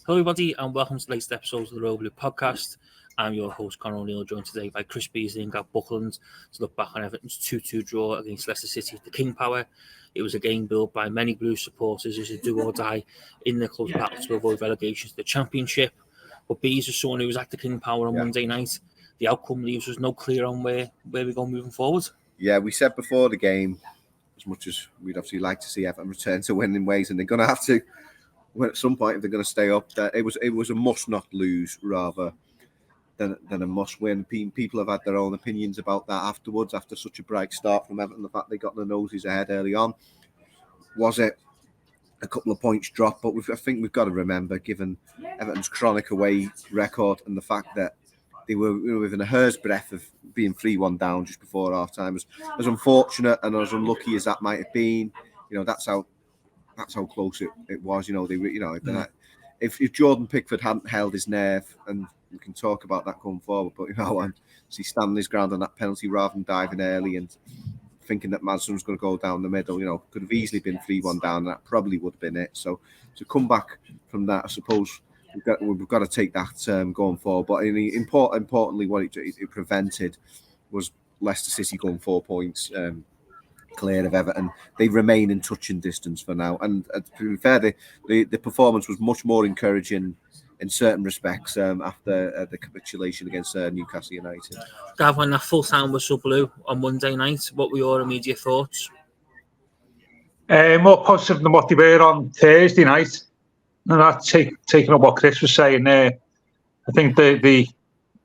Hello, everybody, and welcome to the latest episode of the Royal Blue Podcast. I'm your host, Conor O'Neill, joined today by Chris Beesley and Gavin Buckland to look back on Everton's 2-2 draw against Leicester City at the King Power. It was a game built by many Blue supporters as a do or die in the club's battle to avoid relegation to the Championship. But Bees was someone who was at the King Power on Monday night. The outcome leaves us no clear on where we go moving forward. Yeah, we said before the game, as much as we'd obviously like to see Everton return to winning ways, and they're going to have to, at some point, if they're going to stay up, that it was a must not lose rather than a must win. People have had their own opinions about that afterwards, after such a bright start from Everton, the fact they got their noses ahead early on. Was it a couple of points drop? But I think we've got to remember, given Everton's chronic away record and the fact that they were within a hair's breadth of being 3-1 down just before half time, as unfortunate and as unlucky as that might have been, that's how close it was. If Jordan Pickford hadn't held his nerve, and we can talk about that going forward, but and he standing his ground on that penalty rather than diving early and thinking that Madsen was going to go down the middle, could have easily been 3-1 down, and that probably would have been it. So to come back from that, I suppose we've got to take that going forward. But importantly, what it prevented was Leicester City going 4 points clear of Everton. They remain in touching distance for now. And to be fair, the performance was much more encouraging in certain respects after the capitulation against Newcastle United. Gav, when that full-time whistle blew on Monday night, what were your immediate thoughts? More positive than what they were on Thursday night. And that's taking up what Chris was saying there. I think the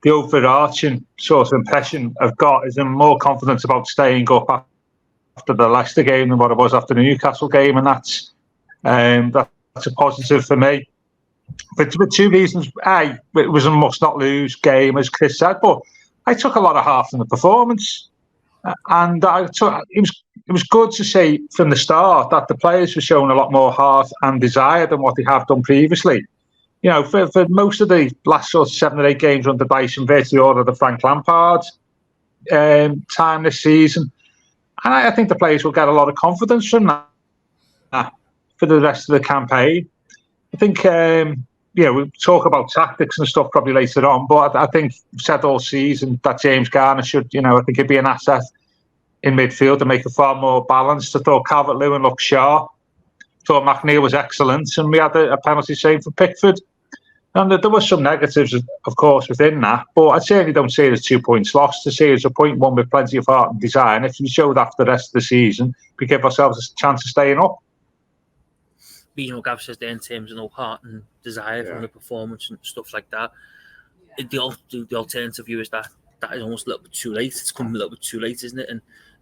overarching sort of impression I've got is I'm more confident about staying up after the Leicester game than what I was after the Newcastle game, and that's a positive for me. But for two reasons: it was a must-not-lose game, as Chris said, but I took a lot of heart from the performance, and it was good to see from the start that the players were showing a lot more heart and desire than what they have done previously. For most of the last sort of 7 or 8 games under Dyche, and virtually all of the Frank Lampard time this season, and I think the players will get a lot of confidence from that for the rest of the campaign. I think, we'll talk about tactics and stuff probably later on, but I think we've said all season that James Garner should, I think he'd be an asset in midfield to make it far more balanced. I thought Calvert-Lewin looked sharp. I thought McNeil was excellent, and we had a penalty save for Pickford. And there were some negatives, of course, within that, but I certainly don't see it as 2 points lost. To see it as a point one with plenty of heart and desire. And if we show that for the rest of the season, we give ourselves a chance of staying up. Gav says there in terms of no heart and desire from the performance and stuff like that. The alternative view is that is almost a little bit too late. It's come a little bit too late, isn't it? And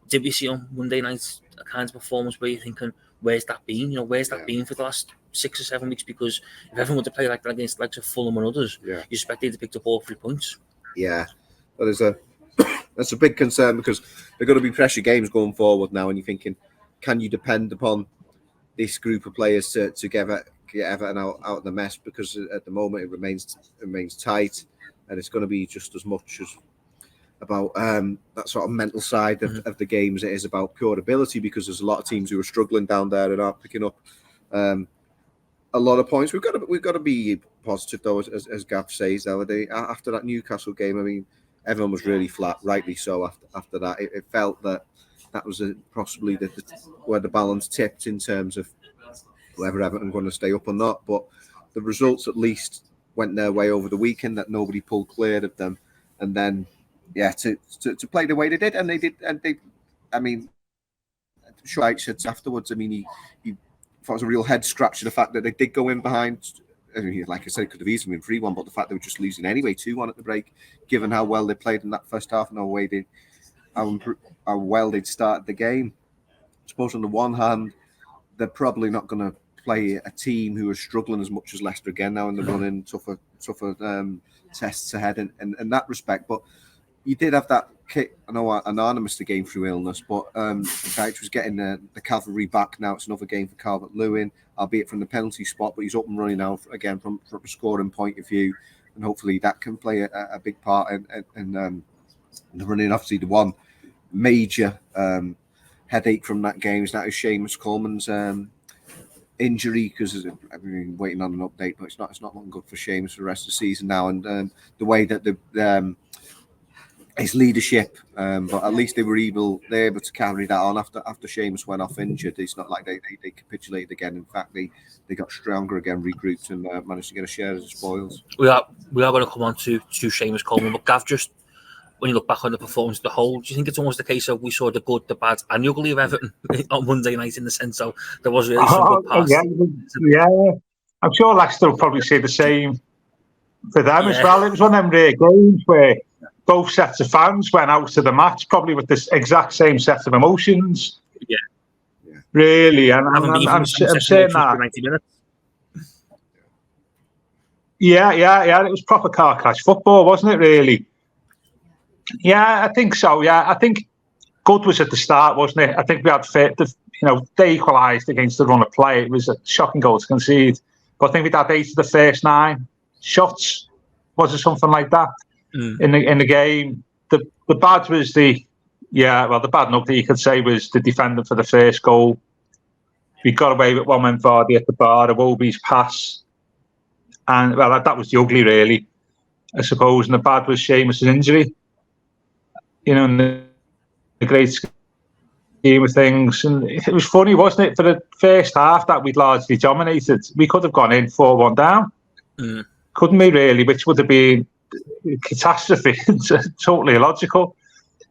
did we see on Monday night a kind of performance where you're thinking, where's that been? Where's that been for the last 6 or 7 weeks? Because if everyone would have played like that against the likes of Fulham and others, you expect they'd have picked up all 3 points. Yeah, but that's a big concern, because they're going to be pressure games going forward now, and you're thinking, can you depend upon this group of players to get Everton out of the mess? Because at the moment it remains tight, and it's going to be just as much as about that sort of mental side of the game as it is about pure ability, because there's a lot of teams who are struggling down there and aren't picking up a lot of points. We've got to be positive though, as Gav says. After that Newcastle game, I mean, everyone was really flat, rightly so. After that, it felt that was possibly where the balance tipped in terms of whether Everton going to stay up or not. But the results at least went their way over the weekend, that nobody pulled clear of them, and then to play the way they did, and they did, and they, I mean, Dyche said afterwards, I mean, he thought it was a real head scratcher, the fact that they did go in behind. I mean, like I said, it could have easily been 3-1, but the fact they were just losing anyway, 2-1 at the break, given how well they played in that first half and how well they'd started the game. I suppose on the one hand, they're probably not going to play a team who are struggling as much as Leicester again now, and they're running tougher tests ahead in that respect. But you did have that kick. I know anonymous the game through illness, but Dyche was getting the cavalry back now. It's another game for Calvert-Lewin, albeit from the penalty spot, but he's up and running now again from a scoring point of view, and hopefully that can play a big part in the running. Obviously, the one major headache from that game is that Seamus Coleman's injury, because I've been waiting on an update, but it's not looking good for Seamus for the rest of the season now. And the way that his leadership, but at least they're able to carry that on after Seamus went off injured. It's not like they capitulated again. In fact, they got stronger again, regrouped, and managed to get a share of the spoils. We are going to come on to Seamus Coleman, but Gav, just when you look back on the performance of the whole, do you think it's almost the case of we saw the good, the bad, and the ugly of Everton on Monday night, in the sense of there was really some good parts? Yeah. I'm sure Leicester will probably say the same for them as well. It was one of them rare games where both sets of fans went out to the match probably with this exact same set of emotions. Yeah. Really, and I'm saying that. 90 minutes. Yeah. It was proper car crash football, wasn't it? Really. Yeah, I think so. Yeah, I think good was at the start, wasn't it? I think we had they equalised against the run of play. It was a shocking goal to concede, but I think we'd had 8 of the first 9 shots. Was it something like that in the game? The bad was the bad enough that you could say was the defender for the first goal. We got away with one man Vardy at the bar, of Obi's pass, and that was the ugly, really, I suppose. And the bad was Seamus' injury. In the great scheme of things. And it was funny, wasn't it? For the first half that we'd largely dominated, we could have gone in 4-1 down. Couldn't we, really? Which would have been a catastrophe. Totally illogical.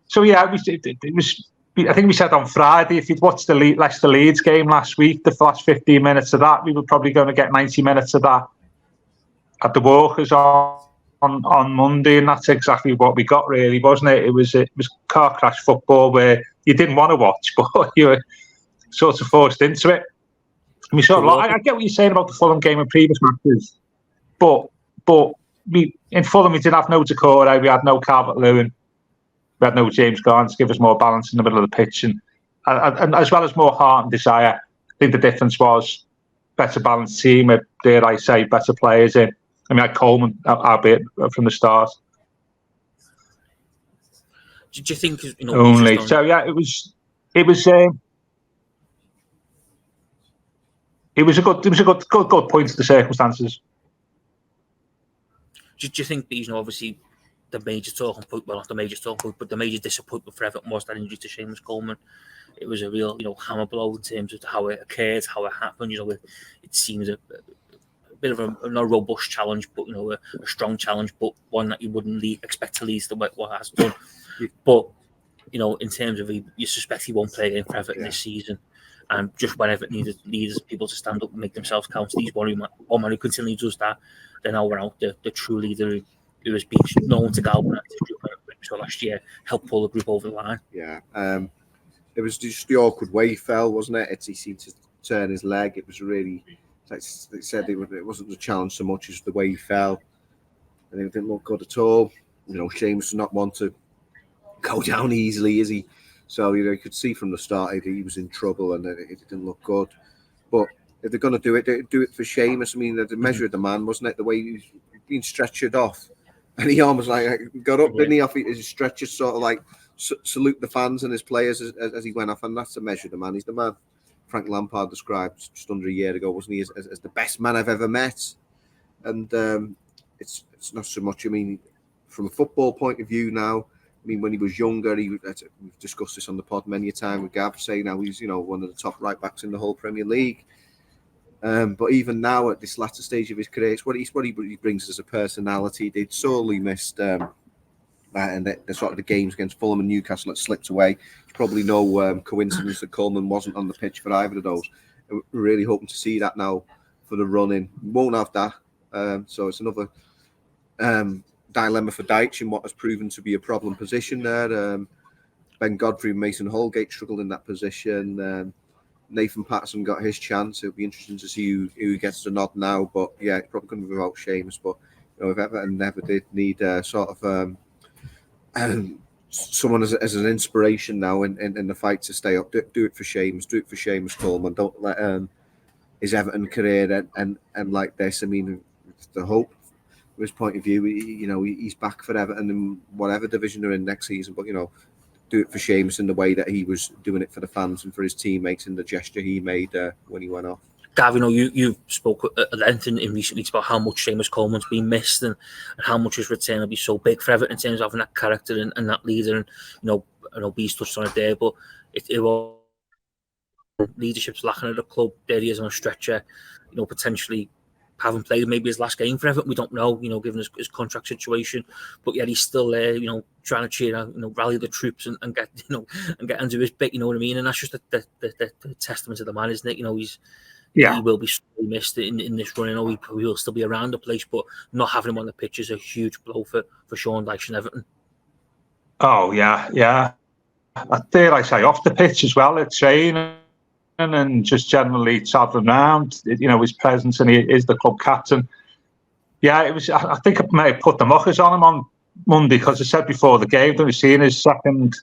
So, yeah, it was. I think we said on Friday, if you'd watched the Leicester Leeds game last week, the last 15 minutes of that, we were probably going to get 90 minutes of that at the Walkers on Monday, and that's exactly what we got, really, wasn't it? It was car crash football where you didn't want to watch, but you were sort of forced into it. I mean, I get what you're saying about the Fulham game and previous matches, but in Fulham we didn't have no Decore, we had no Calvert-Lewin, we had no James Garner to give us more balance in the middle of the pitch, and as well as more heart and desire. I think the difference was better balanced team, dare I say, better players in. I mean, I had Coleman, albeit from the start. Did you think only? So yeah, it was a good point to the circumstances. Do you think these, obviously, the major talking point, well, not the major talking point, but the major disappointment for Everton was that injury to Seamus Coleman? It was a real, hammer blow in terms of how it occurred, how it happened. It seems a bit of a not a robust challenge, but a strong challenge, but one that you wouldn't expect to lead to what has done. But in terms of, you suspect he won't play again for Everton this season, and just when Everton needs people to stand up and make themselves count, these one man who continually does that, then now we're out the true leader who has been known to galvanise the group. So last year helped pull the group over the line. Yeah, it was just the awkward way he fell, wasn't it? He seemed to turn his leg. It was really. Like they said, it wasn't the challenge so much as the way he fell. And it didn't look good at all. Seamus does not want to go down easily, is he? So, you could see from the start he was in trouble and it didn't look good. But if they're going to do it, they do it for Seamus. I mean, the measure of the man, wasn't it? The way he was being stretchered off. And he almost got up, didn't he, off his stretcher, sort of salute the fans and his players as he went off. And that's the measure of the man. He's the man Frank Lampard described just under a year ago, wasn't he, as the best man I've ever met. And it's not so much, I mean, from a football point of view now, I mean, when he was younger, we've discussed this on the pod many a time with Gav, saying now he's, one of the top right backs in the whole Premier League. But even now, at this latter stage of his career, it's what he brings as a personality. They'd sorely missed and the sort of the games against Fulham and Newcastle that slipped away. It's probably no coincidence that Coleman wasn't on the pitch for either of those. We're really hoping to see that now for the run-in. We won't have that. So it's another dilemma for Dyche in what has proven to be a problem position there. Ben Godfrey and Mason Holgate struggled in that position. Nathan Patterson got his chance. It'll be interesting to see who gets the nod now. But yeah, it's probably going to be without Seamus. But if Everton never did need sort of someone as an inspiration now in the fight to stay up, do it for Seamus. Do it for Seamus Coleman. Don't let his Everton career and like this. I mean, the hope from his point of view, he's back for Everton in whatever division they're in next season. But do it for Seamus in the way that he was doing it for the fans and for his teammates and the gesture he made when he went off. Gav, you spoke at length in recent weeks about how much Seamus Coleman's been missed and how much his return will be so big for Everton in terms of having that character and that leader. And I know Bees touched on it there, but it will leadership's lacking at the club. There he is on a stretcher, potentially having played maybe his last game for Everton. We don't know, given his contract situation, but yet he's still there, trying to cheer, rally the troops and get, and get into his bit. You know what I mean? And that's just the testament to the man, isn't it? He will be sorely missed in this run. I know he will still be around the place, but not having him on the pitch is a huge blow for Sean Dyche and Everton. Oh yeah. I dare I say off the pitch as well, at training and just generally travelling around. His presence, and he is the club captain. Yeah, it was. I think I may have put the muckers on him on Monday because I said before the game that we've seen his second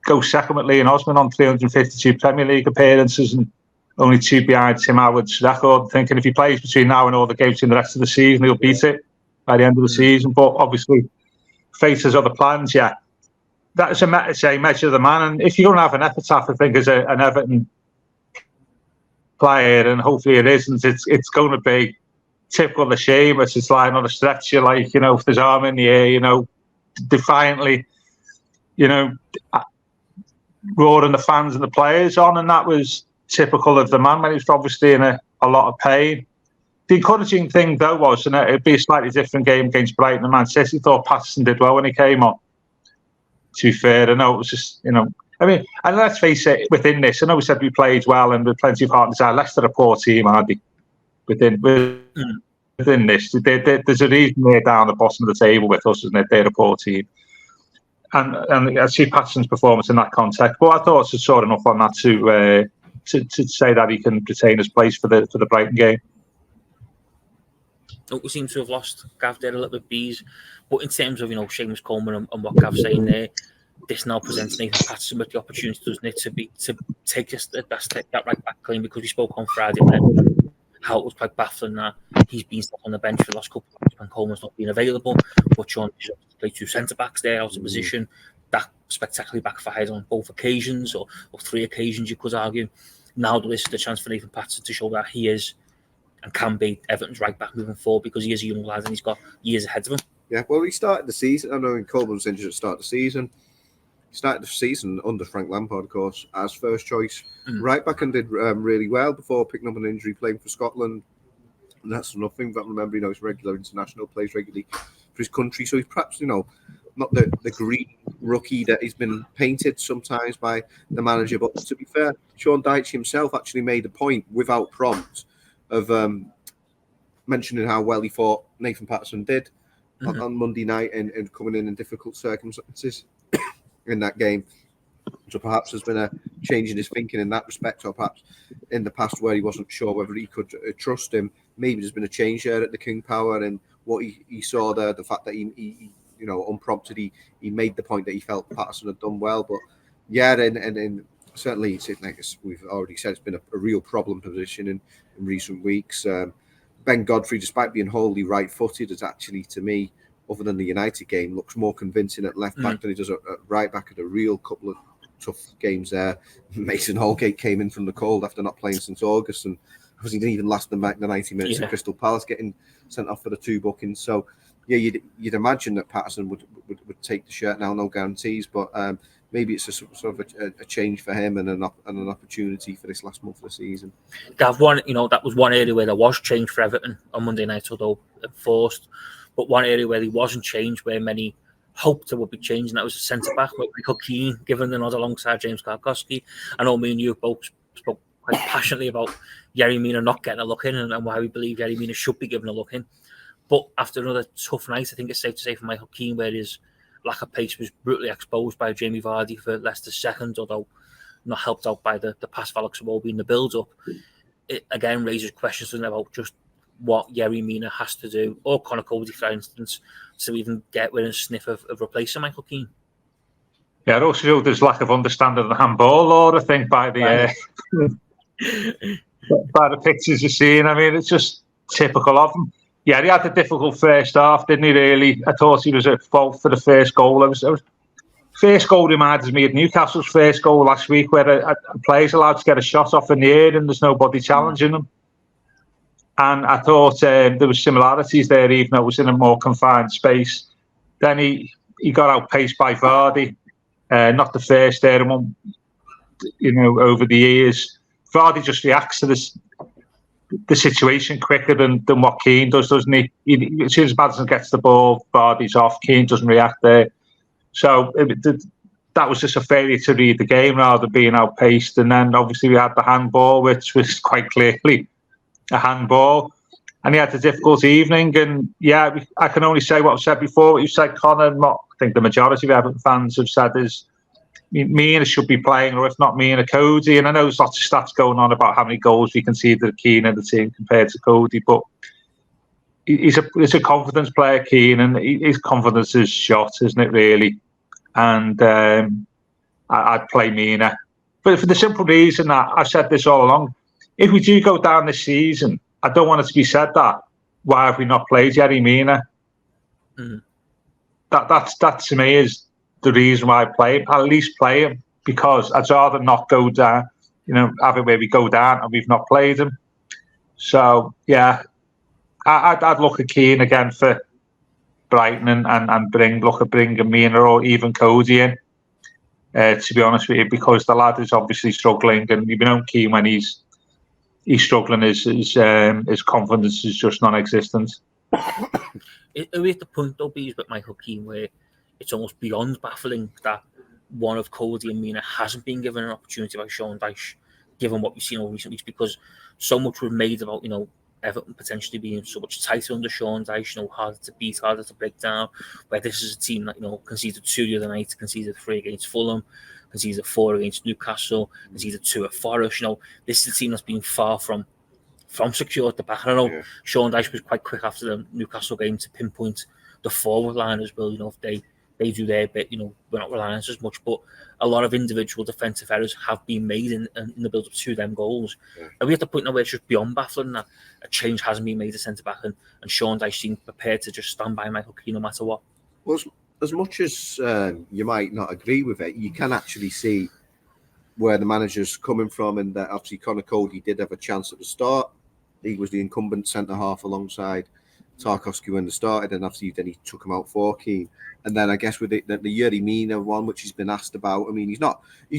with Lee and Osman on 352 Premier League appearances and only 2 behind Tim Howard's record. Thinking if he plays between now and all the games in the rest of the season, he'll beat it by the end of the season. But obviously, fate has other plans. Yeah, that is a measure of the man. And if you're going to have an epitaph, I think as an Everton player, and hopefully it isn't, it's going to be typical of Seamus. It's lying on a stretcher, like, with his arm in the air, defiantly, roaring the fans and the players on, and that was typical of the man when he was obviously in a lot of pain. The encouraging thing, though, was, and it'd be a slightly different game against Brighton and Man City, thought Patterson did well when he came on. To be fair, I know it was just, I mean, and let's face it, within this, I know we said we played well and with plenty of heart and desire. Leicester are a poor team, aren't they? Within this, there's a reason they're down the bottom of the table with us, isn't it? They're a poor team. And I see Patterson's performance in that context, but I thought it's sort enough on that to say that he can retain his place for the Brighton game. We seem to have lost Gav there a little bit, Bees, but in terms of Seamus Coleman and what Gav's saying there, this now presents Nathan Patterson with the opportunity, doesn't it, to take that right back claim, because we spoke on Friday night how it was quite baffling that he's been stuck on the bench for the last couple of weeks when Coleman's not been available, but Sean Dyche played 2 centre-backs there out of position. That spectacularly backfired on both occasions, or 3 occasions, you could argue. Now this is the chance for Nathan Patterson to show that he is and can be Everton's right back moving forward, because he is a young lad and he's got years ahead of him. Yeah, well, he started the season. I know Coleman was injured at the start of the season. He started the season under Frank Lampard, of course, as first choice right back, and did really well before picking up an injury playing for Scotland. And that's nothing. But remember, he's regular international, plays regularly for his country. So he's perhaps, not the green rookie that he's been painted sometimes by the manager. But to be fair, Sean Dyche himself actually made a point without prompt of mentioning how well he thought Nathan Patterson did on Monday night and coming in difficult circumstances in that game. So perhaps there's been a change in his thinking in that respect, or perhaps in the past where he wasn't sure whether he could trust him. Maybe there's been a change there at the King Power, and what he saw there, the fact that he unprompted, he made the point that he felt Patterson had done well. But yeah, and certainly, like we've already said, it's been a real problem position in recent weeks. Ben Godfrey, despite being wholly right-footed, is actually, to me, other than the United game, looks more convincing at left back than he does at right back. At a real couple of tough games there. Mason Holgate came in from the cold after not playing since August, and he didn't even last the 90 minutes at Crystal Palace, getting sent off for the 2 bookings. So yeah, you'd imagine that Patterson would take the shirt now. No guarantees, but maybe it's a sort of a change for him and an opportunity for this last month of the season. Gav, that was one area where there was change for Everton on Monday night, although enforced. But one area where there wasn't change, where many hoped there would be change, and that was the centre-back with Michael Keane, given the nod alongside James Karkowski. I know me and you both spoke quite passionately about Yerry Mina not getting a look in, and why we believe Yerry Mina should be given a look in. But after another tough night, I think it's safe to say for Michael Keane, where his lack of pace was brutally exposed by Jamie Vardy for Leicester's second, although not helped out by the pass for Alex Iwobi in the build-up. It again raises questions about just what Yerry Mina has to do, or Conor Cody, for instance, to even get within a sniff of replacing Michael Keane. Yeah, it also showed there's lack of understanding of the handball law, I think, by the by the pictures you're seeing. I mean, it's just typical of him. Yeah, he had a difficult first half, didn't he, really? I thought he was at fault for the first goal. First goal reminds me of Newcastle's first goal last week, where a player's allowed to get a shot off in the air and there's nobody challenging him. And I thought there were similarities there, even though it was in a more confined space. Then he got outpaced by Vardy. Not the first there, one, over the years. Vardy just reacts to the situation quicker than what Keane does, doesn't he? As soon as Maddison gets the ball, Vardy's off. Keane doesn't react there. So that was just a failure to read the game rather than being outpaced. And then obviously we had the handball, which was quite clearly a handball. And he had a difficult evening. And yeah, I can only say what I've said before. What you said, Connor, and what I think the majority of Everton fans have said is Mina should be playing, or if not Mina, Cody. And I know there's lots of stats going on about how many goals we conceded Keane in the team compared to Cody, but he's a confidence player, Keane, and his confidence is shot, isn't it, really? And I'd play Mina. But for the simple reason that I've said this all along, if we do go down this season, I don't want it to be said that, why have we not played Yerry Mina? Mm. That to me is the reason why I play him. I'll at least play him because I'd rather not go down, have it where we go down and we've not played him. So, yeah, I'd look at Keane again for Brighton and bring Mina or even Cody in, to be honest with you, because the lad is obviously struggling, and you've known Keane when he's struggling, his confidence is just non-existent. Are we at the point, though, Bees, with Michael Keane, where it's almost beyond baffling that one of Cody and Mina hasn't been given an opportunity by Sean Dyche, given what we've seen over recent weeks, because so much was made about, Everton potentially being so much tighter under Sean Dyche, harder to beat, harder to break down, where this is a team that, conceded 2 the other night, conceded 3 against Fulham, conceded 4 against Newcastle, conceded 2 at Forest. This is a team that's been far from secure at the back. I know Sean Dyche was quite quick after the Newcastle game to pinpoint the forward line as well. If they do their bit, we're not relying on as much, but a lot of individual defensive errors have been made in the build-up to them goals. Yeah. Are we at the point now where it's just beyond baffling that a change hasn't been made to centre-back and Sean Dyche seems prepared to just stand by Michael Keane no matter what? Well, as much as you might not agree with it, you can actually see where the manager's coming from, and that obviously Conor Cody did have a chance at the start. He was the incumbent centre-half alongside Tarkowski when they started, and obviously then he took him out for Keane. And then I guess with the Yerry Mina one, which he's been asked about, I mean, he's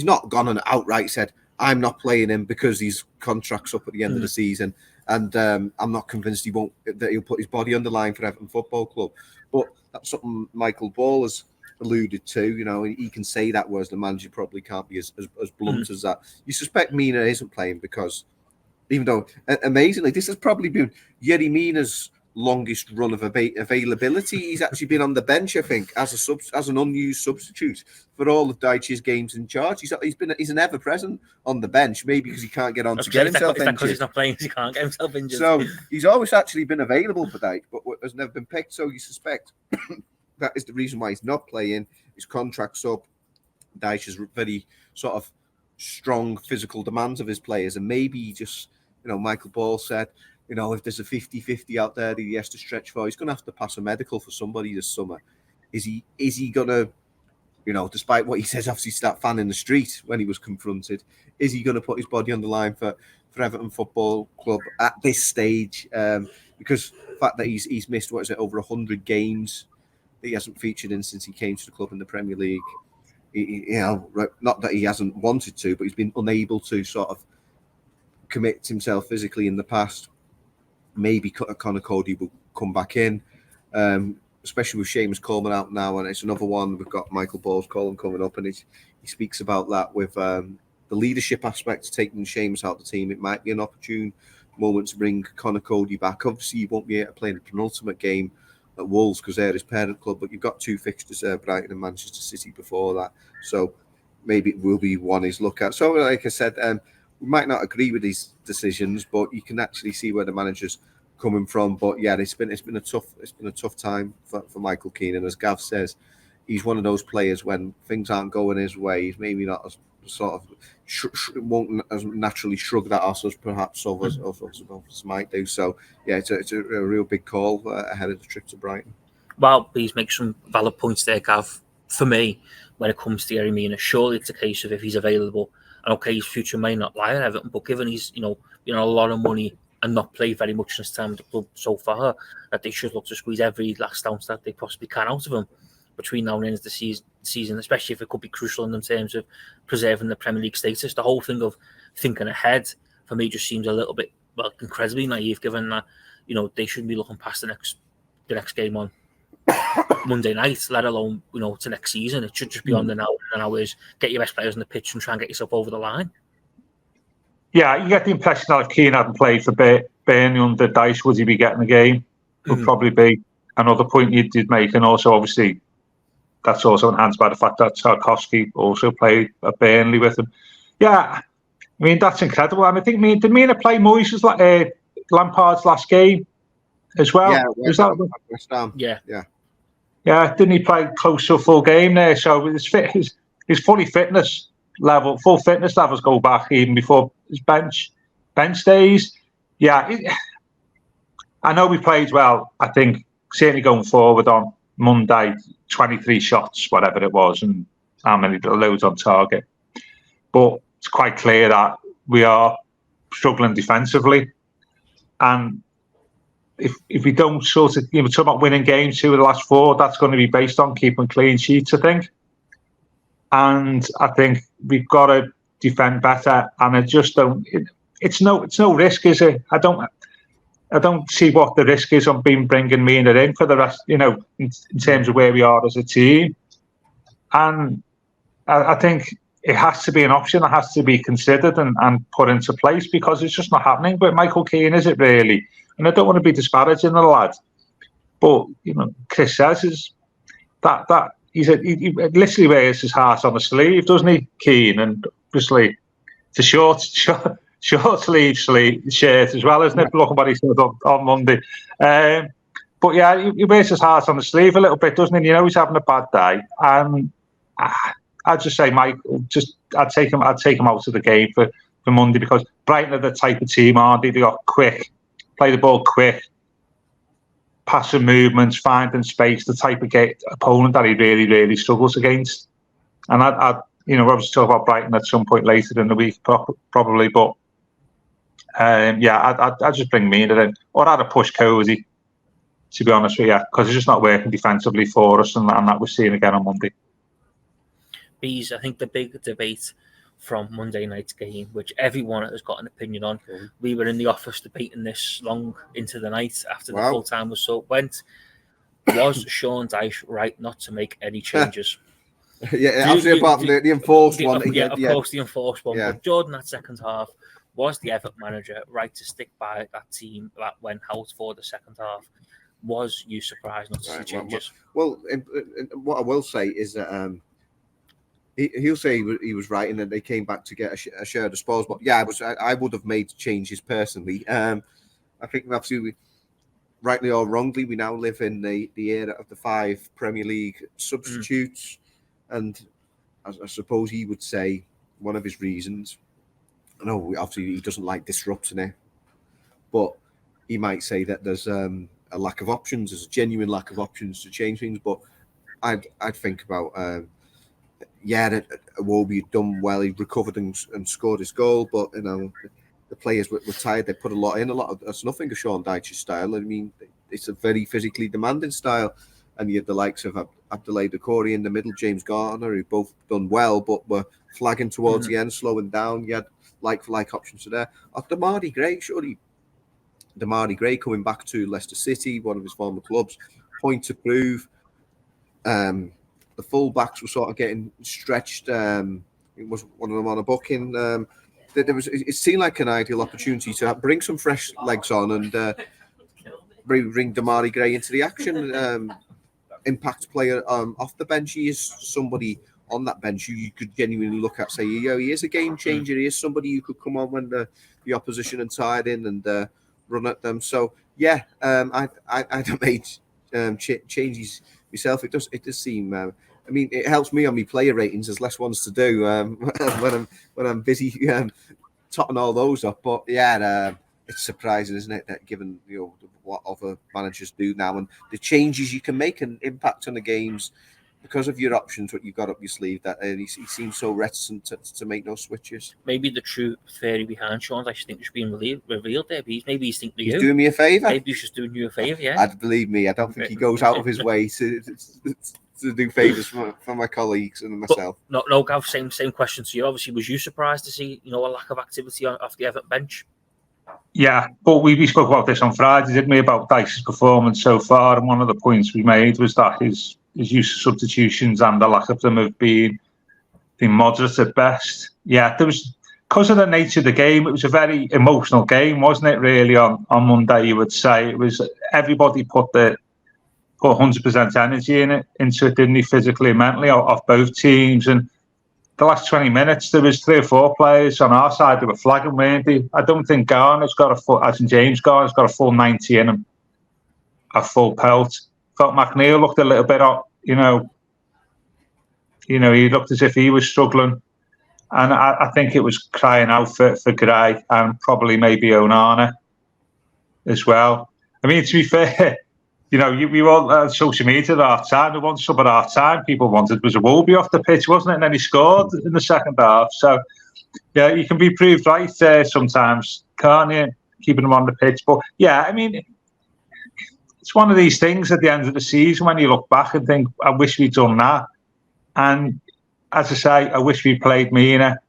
not gone and outright said, I'm not playing him because his contract's up at the end of the season, and I'm not convinced that he'll put his body on the line for Everton Football Club. But that's something Michael Ball has alluded to. He can say that, whereas the manager probably can't be as blunt as that. You suspect Mina isn't playing because, even though amazingly, this has probably been Yerry Mina's longest run of availability. He's actually been on the bench, I think, as an unused substitute for all of Dyche's games in charge. He's an ever present on the bench, maybe because he can't get on to get himself injured. Because he's not playing, he can't get himself injured. So he's always actually been available for Dyche, but has never been picked. So you suspect that is the reason why he's not playing. His contract's up. Dyche has very sort of strong physical demands of his players, and maybe he just, Michael Ball said, if there's a 50-50 out there that he has to stretch for, he's going to have to pass a medical for somebody this summer. Is he going to, despite what he says, obviously start fanning the street when he was confronted, is he going to put his body on the line for Everton Football Club at this stage? Because the fact that he's missed, over 100 games that he hasn't featured in since he came to the club in the Premier League. Not that he hasn't wanted to, but he's been unable to sort of commit himself physically in the past. Maybe Conor Cody will come back in, especially with Seamus Coleman out now, and it's another one. We've got Michael Ball's column coming up, and he speaks about that with the leadership aspect, taking Seamus out of the team. It might be an opportune moment to bring Conor Cody back. Obviously, you won't be able to play in the penultimate game at Wolves because they're his parent club, but you've got 2 fixtures there, Brighton and Manchester City before that, so maybe it will be one he's look at. So, like I said, we might not agree with these decisions, but you can actually see where the manager's coming from. But yeah, it's been a tough time for Michael Keane, and as Gav says, he's one of those players when things aren't going his way, he's maybe not as sort of won't as naturally shrug that off as perhaps others might do. So yeah, it's a real big call ahead of the trip to Brighton. Well, please make some valid points there, Gav. For me, when it comes to Yerry Mina, surely it's a case of if he's available. And okay, his future may not lie at Everton, but given he's, a lot of money and not play very much in his time with the club so far, that they should look to squeeze every last ounce that they possibly can out of him between now and the end of the season, especially if it could be crucial in terms of preserving the Premier League status. The whole thing of thinking ahead, for me, just seems a little bit, incredibly naive, given that, they shouldn't be looking past the next game on Monday night, let alone, to next season. It should just be on the now and hours, get your best players on the pitch and try and get yourself over the line. Yeah, you get the impression that if Keane hadn't played for Burnley under Dyche, would he be getting the game? Would probably be another point you did make. And also, obviously, that's also enhanced by the fact that Tarkowski also played at Burnley with him. Yeah, I mean, that's incredible. And I think, did Mina play Moyes' Lampard's last game as well? Yeah, was that? West Ham. Yeah, didn't he play close to a full game there? So his full fitness levels go back even before his bench days. Yeah, I know we played well. I think certainly going forward on Monday, 23 shots, whatever it was, and how many loads on target. But it's quite clear that we are struggling defensively, and if we don't sort of, talk about winning games 2 of the last 4, that's going to be based on keeping clean sheets, I think. And I think we've got to defend better. And I just don't. It's no risk, is it? I don't see what the risk is on bringing Mina in for the rest. In terms of where we are as a team. And I think it has to be an option that has to be considered and put into place, because it's just not happening. But Michael Keane, is it really? And I don't want to be disparaging the lad, but Chris says is that he literally wears his heart on the sleeve, doesn't he, Keane? And obviously it's a short sleeve shirt as well, isn't it? Looking what he said on Monday. But yeah, he wears his heart on the sleeve a little bit, doesn't he? He's having a bad day, and I'd just say, Mike, I'd take him out of the game for Monday, because Brighton are the type of team, aren't they? They got quick. Play the ball quick, passing movements, finding space, the type of opponent that he really, really struggles against. And I'd obviously talk about Brighton at some point later in the week, probably. But I'd just bring Mina in, or I'd have pushed Cozy, to be honest with you, because it's just not working defensively for us, and that we're seeing again on Monday. Bees, I think the big debate from Monday night's game, which everyone has got an opinion on. We were in the office debating this long into the night after the full time went. Was Sean Dyche right not to make any changes? Apart from the enforced one. Of course, the enforced one. But Jordan, that second half, was the Everton manager right to stick by that team that went out for the second half? Was you surprised not to see changes? Well, what I will say is that he'll say he was right, and then they came back to get a share of the spoils. But yeah, I would have made changes personally. I think obviously, rightly or wrongly, we now live in the era of the 5 Premier League substitutes, and I suppose he would say one of his reasons. I know obviously he doesn't like disrupting it, but he might say that there's a lack of options. There's a genuine lack of options to change things. But I'd think about. That Iwobi had done well. He recovered and scored his goal, but the players were tired. They put a lot in. That's nothing of Sean Dyche's style. I mean, it's a very physically demanding style, and you had the likes of Abdoulaye Doucouré in the middle, James Garner, who both done well, but were flagging towards the end, slowing down. You had like options there. Damari Gray coming back to Leicester City, one of his former clubs, point to prove. The full-backs were sort of getting stretched. It was one of them on a booking. It seemed like an ideal opportunity to bring some fresh legs on and bring Damari Gray into the action. Impact player off the bench. He is somebody on that bench who you could genuinely look at, say, he is a game changer. He is somebody who could come on when the opposition are tied in and run at them. So yeah, I'd have made changes myself. It does seem. I mean, it helps me on my player ratings. There's less ones to do when I'm busy totting all those up. But yeah, it's surprising, isn't it, that given what other managers do now and the changes you can make and impact on the games because of your options, what you've got up your sleeve, that he seems so reticent to make no switches. Maybe the true theory behind Sean Dyche think it's being revealed there. Maybe he's thinking he's doing me a favour. Maybe he's just doing you a favour, yeah. Believe me, I don't think he goes out of his way to do favours for my colleagues and myself. But no, Gav, same question to you. Obviously, was you surprised to see a lack of activity off the Everton bench? Yeah, but we spoke about this on Friday, didn't we, about Dyche's performance so far, and one of the points we made was that his use of substitutions and the lack of them have been moderate at best. Yeah, there was, because of the nature of the game, it was a very emotional game, wasn't it, really, on Monday, you would say. It was, everybody put 100% energy into it, didn't he, physically and mentally, off both teams. And the last 20 minutes, there was 3 or 4 players on our side that were flagging, weren't they? I don't think Garner's got a full, as in James Garner's got a full 90 in him, a full pelt. Felt McNeil looked a little bit, he looked as if he was struggling. And I think it was crying out for Gray and probably maybe Onana as well. I mean, to be fair, we all on social media at half time. The one sub at half time people wanted was a Iwobi off the pitch, wasn't it? And then he scored in the second half. So, yeah, you can be proved right sometimes, can't you? Keeping them on the pitch. But, yeah, I mean, it's one of these things at the end of the season when you look back and think, I wish we'd done that. And as I say, I wish we played Mina.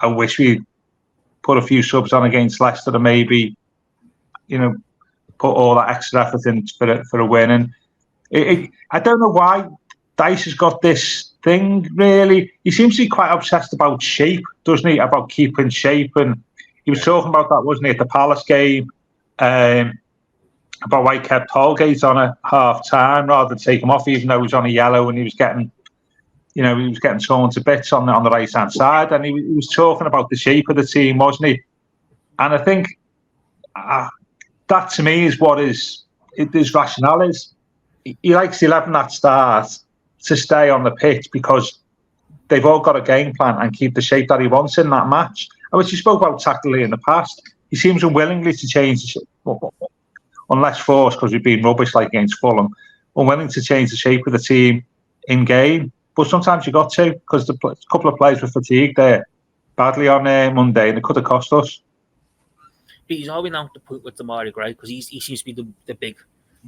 I wish we put a few subs on against Leicester and maybe, put all that extra effort in for a win. And I don't know why Dyche has got this thing, really. He seems to be quite obsessed about shape, doesn't he? About keeping shape. And he was talking about that, wasn't he, at the Palace game, about why he kept Holgate on at half-time rather than take him off, even though he was on a yellow and he was getting torn to bits on the right-hand side. And he was talking about the shape of the team, wasn't he? And I think that to me is what his rationale is. He likes the 11 that start to stay on the pitch because they've all got a game plan and keep the shape that he wants in that match. And which he spoke about tactically in the past. He seems unwillingly to change the shape, unless forced because we've been rubbish like against Fulham, unwilling to change the shape of the team in game. But sometimes you got to, because a couple of players were fatigued there badly on Monday and it could have cost us. He's always now at the point with Demarai Gray because he seems to be the big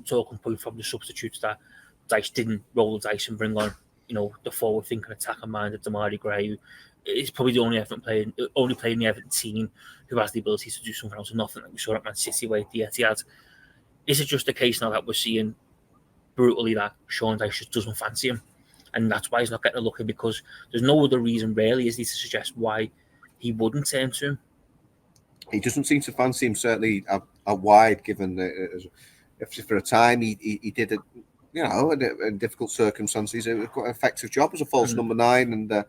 talking point from the substitutes that Dyche didn't roll the dice and bring on, the forward-thinking, attacking-minded Demarai Gray, who is probably the only player in the Everton team who has the ability to do something else and nothing like we saw at Man City where the Etihad. Is it just a case now that we're seeing brutally that Sean Dyche just doesn't fancy him? And that's why he's not getting a look in, because there's no other reason really, is there, to suggest why he wouldn't turn to him. He doesn't seem to fancy him, certainly a wide, given if for a time he did it, in difficult circumstances, a quite effective job as a false number 9, and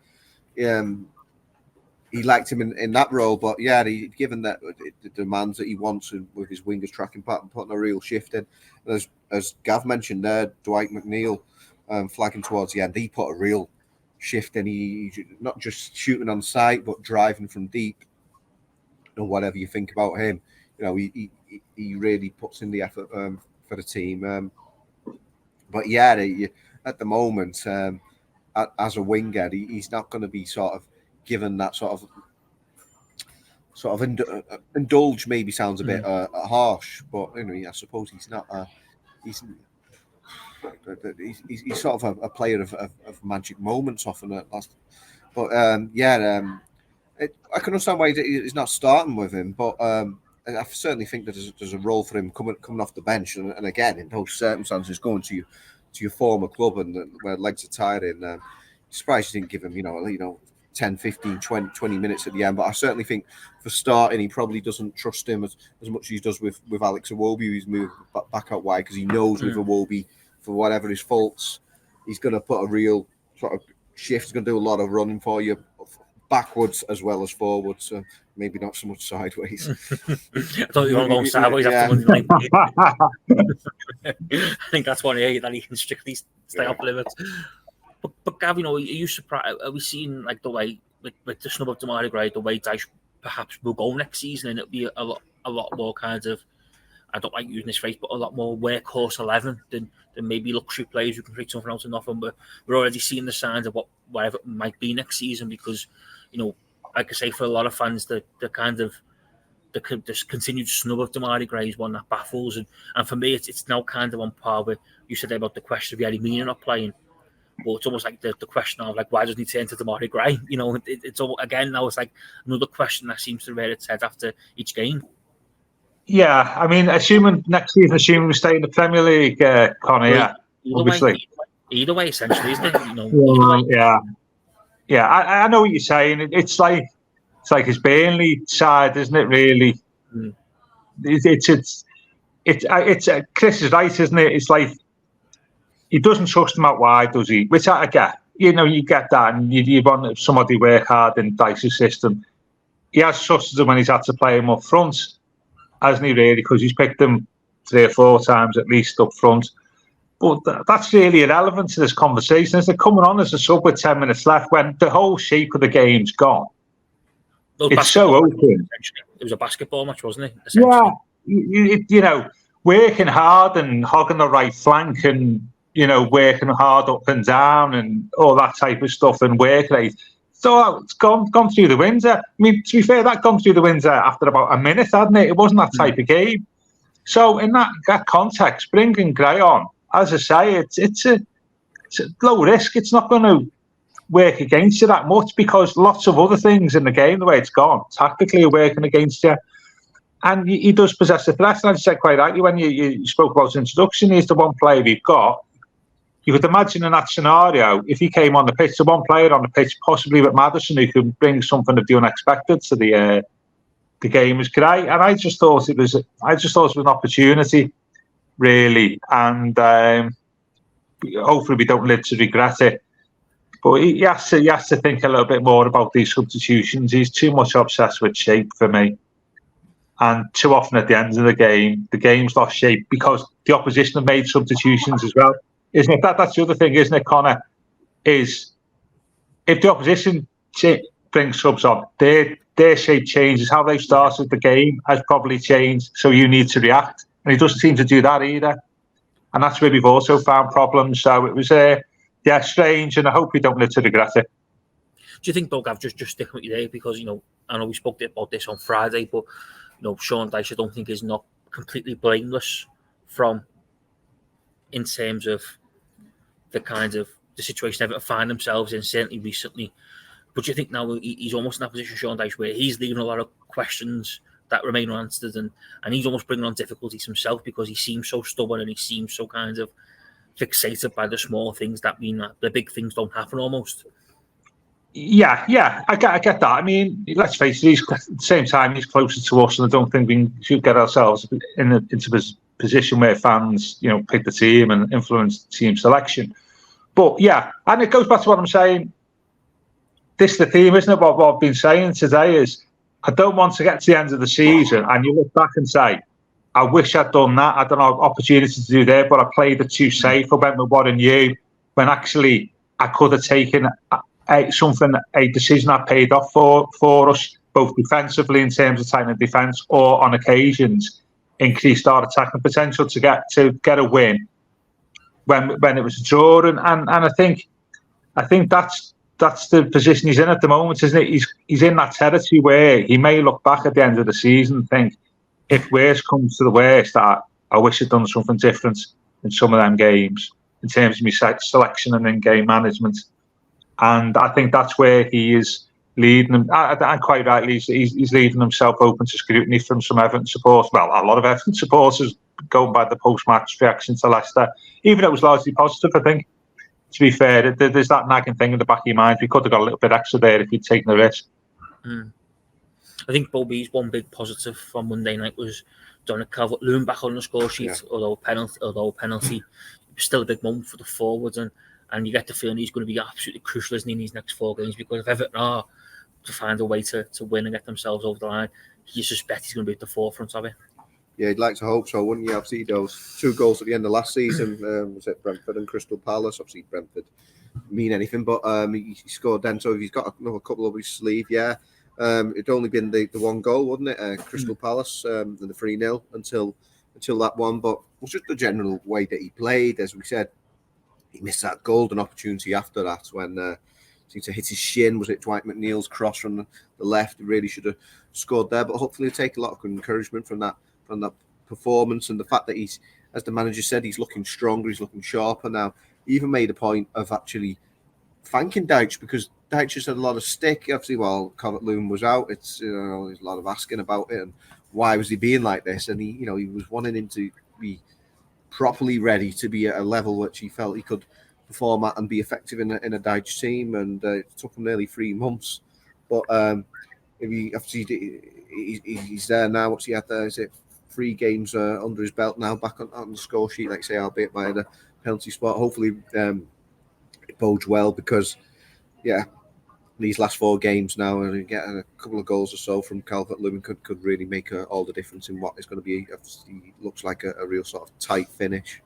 he liked him in that role. But yeah, given that the demands that he wants with his wingers tracking pattern, putting a real shift in, and as Gav mentioned there, Dwight McNeil flagging towards the end, he put a real shift in. He not just shooting on sight, but driving from deep. And whatever you think about him, he really puts in the effort for the team. But yeah, at the moment, as a winger, he's not going to be sort of given that sort of indulge. Maybe sounds a bit harsh, but I suppose he's not. He's sort of a player of magic moments often. But I can understand why he's not starting with him, but I certainly think that there's a role for him coming off the bench, and again in those circumstances, going to your former club and where legs are tired. And surprised you didn't give him 10, 15, 20 minutes at the end. But I certainly think for starting, he probably doesn't trust him as much as he does with Alex Iwobi, who's moved back out wide, because he knows with Iwobi, for whatever his faults, he's going to put a real sort of shift. He's going to do a lot of running for you, backwards as well as forwards, so maybe not so much sideways. I thought you were going sideways after Monday night. I think that's one area that he can strictly stay off limits. But Gavin, are you surprised? Are we seeing like the way with the snub of Demarai Gray, the way Dyche perhaps will go next season, and it'll be a lot more kind of, I don't like using this phrase, but a lot more workhorse 11 than maybe luxury players who can create something out of nothing. But we're already seeing the signs of whatever it might be next season because, like I say, for a lot of fans, the continued snub of Damari Gray is one that baffles. And for me, it's now kind of on par with, you said about the question of Yerry Mina not playing. But it's almost like the question of, like, why doesn't he turn to Damari Gray? It's all, again, now it's like another question that seems to rear its head after each game. Yeah, I mean, next season we stay in the Premier League, Connor, obviously. Either way, essentially, isn't it? Yeah, I know what you're saying. It's like his Burnley side, isn't it? Really, it's Chris is right, isn't it? It's like he doesn't trust him out wide, does he? Which I get. You get that, and you want somebody to work hard in Dyche's system. He has trusted him when he's had to play him up front, hasn't he? Really, because he's picked him 3 or 4 times at least up front. But that's really irrelevant to this conversation. As they're coming on as a sub with 10 minutes left, when the whole shape of the game's gone. It's so open. It was a basketball match, wasn't it? Yeah, working hard and hogging the right flank and, working hard up and down and all that type of stuff and work rate. So it's gone through the window. I mean, to be fair, that gone through the window after about a minute, hadn't it? It wasn't that type of game. So in that context, bringing Gray on, as I say, it's a low risk. It's not going to work against you that much because lots of other things in the game, the way it's gone, tactically are working against you. And he does possess the threat. And as you said quite rightly when you spoke about his introduction, he's the one player we've got. You could imagine in that scenario, if he came on the pitch, the one player on the pitch, possibly with Maddison, who could bring something of the unexpected to the game was Gray. And I just thought it was an opportunity, really. And hopefully we don't live to regret it. But he has to think a little bit more about these substitutions. He's too much obsessed with shape for me. And too often at the end of the game's lost shape because the opposition have made substitutions as well. Isn't it? That's the other thing, isn't it, Connor? Is if the opposition brings subs on, their shape changes. How they started the game has probably changed. So you need to react. And he doesn't seem to do that either. And that's where we've also found problems. So it was strange, and I hope we don't live to regret it. Do you think, Gav, just sticking with you there, because I know we spoke about this on Friday, but Sean Dyche, I don't think is not completely blameless in terms of the situation Everton find themselves in, certainly recently. But do you think now he's almost in that position, Sean Dyche, where he's leaving a lot of questions that remain unanswered, and he's almost bringing on difficulties himself because he seems so stubborn and he seems so kind of fixated by the small things that mean that the big things don't happen almost. Yeah, I get that. I mean, let's face it, at the same time, he's closer to us, and I don't think we should get ourselves into this position where fans, pick the team and influence team selection. But yeah, and it goes back to what I'm saying. This is the theme, isn't it? What I've been saying today is I don't want to get to the end of the season and you look back and say, I wish I'd done that. I don't have opportunity to do that, but I played it too safe. I went with what I knew when actually I could have taken a decision that paid off for us, both defensively in terms of tightening defence or on occasions increased our attacking potential to get a win when it was a draw. And I think that's the position he's in at the moment, isn't it? He's in that territory where he may look back at the end of the season and think, if worst comes to the worst, I wish I'd done something different in some of them games in terms of my selection and in-game management. And I think that's where he is leading them. And quite rightly, he's leaving himself open to scrutiny from some Everton supporters. Well, a lot of Everton supporters going by the post-match reaction to Leicester. Even though it was largely positive, I think. To be fair, there's that nagging thing in the back of your mind. We could have got a little bit extra there if he'd taken the risk. I think Bobby's one big positive from Monday night was Dominic Calvert-Lewin back on the score sheet, although a penalty. It was still a big moment for the forwards, and you get the feeling he's going to be absolutely crucial, isn't he, in these next 4 games, because if Everton are to find a way to win and get themselves over the line, you suspect he's going to be at the forefront of it. Yeah, you'd like to hope so, wouldn't you? Obviously, those 2 goals at the end of last season, was it Brentford and Crystal Palace? Obviously, Brentford mean anything, but he scored then, so if he's got another couple up his sleeve, it'd only been the 1 goal, wouldn't it? Crystal Palace, and the 3-0 until until that one. But it was just the general way that he played. As we said, he missed that golden opportunity after that when seemed to hit his shin. Was it Dwight McNeil's cross from the left? He really should have scored there. But hopefully he'll take a lot of encouragement from that performance, and the fact that he's, as the manager said, he's looking stronger, he's looking sharper now. He even made a point of actually thanking Dyche, because Dyche has had a lot of stick. Obviously, while Calvert-Lewin was out, it's there's a lot of asking about it and why was he being like this, and he was wanting him to be properly ready to be at a level which he felt he could perform at and be effective in a Dyche team, and it took him nearly 3 months. But if he obviously he's there now. What's he had there? Is it 3 games under his belt now, back on the score sheet, like I say, albeit by the penalty spot. Hopefully it bodes well, because these last 4 games now, and getting a couple of goals or so from Calvert-Lewin could really make all the difference in what is going to be, obviously, looks like a real sort of tight finish.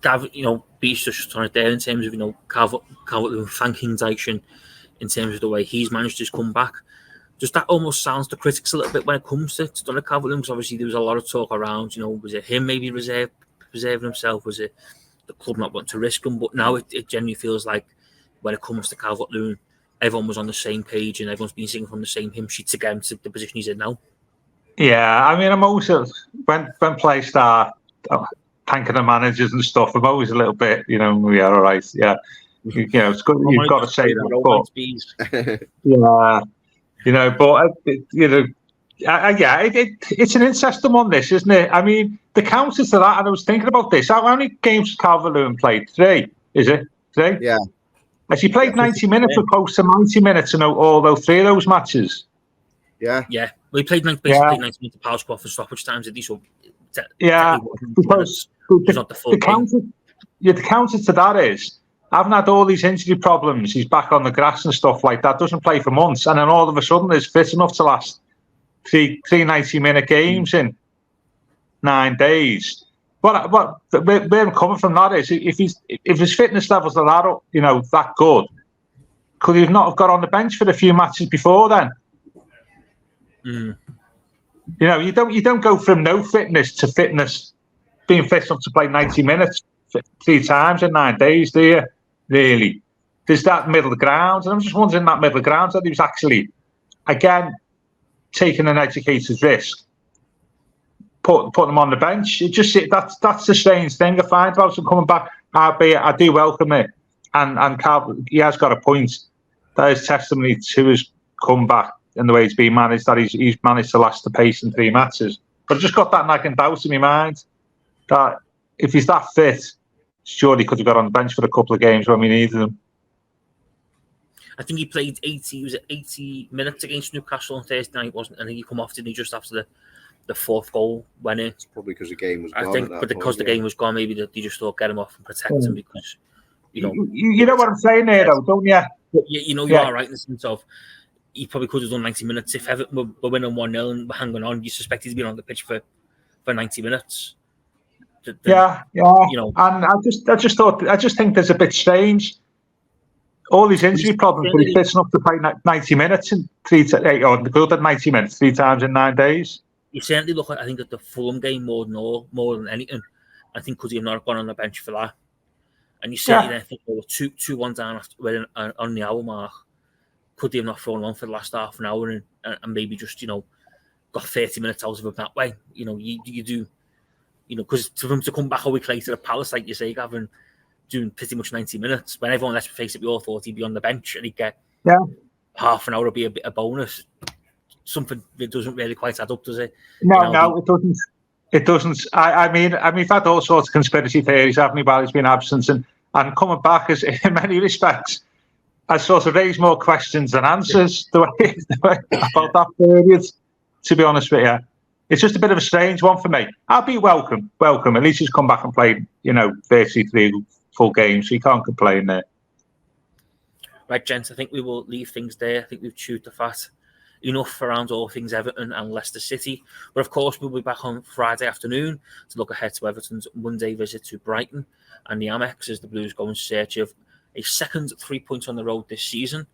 Gavin, Beach just on it there in terms of, Calvert-Lewin thanking Dyche in terms of the way he's managed his comeback. Just that almost sounds to critics a little bit when it comes to Dominic Calvert-Lewin, because obviously there was a lot of talk around, was it him maybe preserving himself? Was it the club not wanting to risk him? But now it genuinely feels like when it comes to Calvert-Lewin, everyone was on the same page and everyone's been singing from the same hymn sheet to get him to the position he's in now. Yeah, I mean, I'm also, when players start thanking the managers and stuff, I'm always a little bit, we are all right, yeah. It's good, you've got to say that. But, it's an interesting one, this, isn't it? I mean, the counter to that, and I was thinking about this, how many games has Calvert-Lewin played? 3, is it? 3? Yeah. Has he played 90 minutes or close to 90 minutes in all those 3 of those matches? Yeah. Yeah. Well, he played 90 minutes of power squad for stoppage times, did he? So, because the counter to that is, having had all these injury problems, he's back on the grass and stuff like that, doesn't play for months, and then all of a sudden is fit enough to last 3 90-minute games in 9 days. Where I'm coming from that is, if his fitness levels are that good, could he not have got on the bench for a few matches before then? You don't go from no fitness to fitness, being fit enough to play 90 minutes 3 times in 9 days, do you? Really? There's that middle ground, and I'm just wondering that middle ground that he was actually, again, taking an educated risk, put them on the bench. That's the strange thing I find about him coming back. I do welcome it, and he has got a point. That is testimony to his comeback and the way it's been managed, that he's managed to last the pace in 3 matches. But I've just got that nagging doubt in my mind that if he's that fit, surely he could have got on the bench for a couple of games when we needed him. I think he played 80 minutes against Newcastle on Thursday night, wasn't it? I think he come off, didn't he, just after the 4th goal went in. It's probably because the game was gone. I think, but because the game was gone, maybe they just thought get him off and protect him, because, You know what I'm saying there, though, don't you? You are right in the sense of, he probably could have done 90 minutes. If Everton were winning 1-0 and were hanging on, you suspect he's been on the pitch for 90 minutes. And I just think there's a bit strange. All these injury problems, but he's fit enough to play 90 minutes in 90 minutes 3 times in 9 days. You certainly look at, I think, at the Fulham game more than anything. I think could he have not gone on the bench for that? And you certainly then think, 2-1 down on the hour mark. Could he have not thrown on for the last half an hour and maybe just, got 30 minutes out of him that way? You do, because for him to come back a week later to Palace, like you say, Gavin, doing pretty much 90 minutes, when everyone, let's face it, we all thought he'd be on the bench and he'd get half an hour, would be a bit of bonus. Something that doesn't really quite add up, does it? No, it doesn't. It doesn't. I mean, we've had all sorts of conspiracy theories, haven't we, while he's been absent, and coming back is, in many respects, has sort of raised more questions than answers the way about that period, to be honest with you. It's just a bit of a strange one for me. I'll be welcome. At least he's come back and played, 33 full games, so he can't complain there. Right, gents, I think we will leave things there. I think we've chewed the fat enough around all things Everton and Leicester City. But of course, we'll be back on Friday afternoon to look ahead to Everton's Monday visit to Brighton and the Amex as the Blues go in search of a second 3 points on the road this season.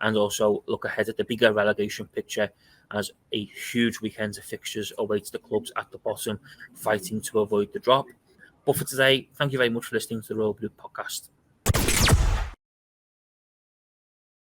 and also look ahead at the bigger relegation picture as a huge weekend of fixtures awaits the clubs at the bottom, fighting to avoid the drop. But for today, thank you very much for listening to the Royal Blue podcast.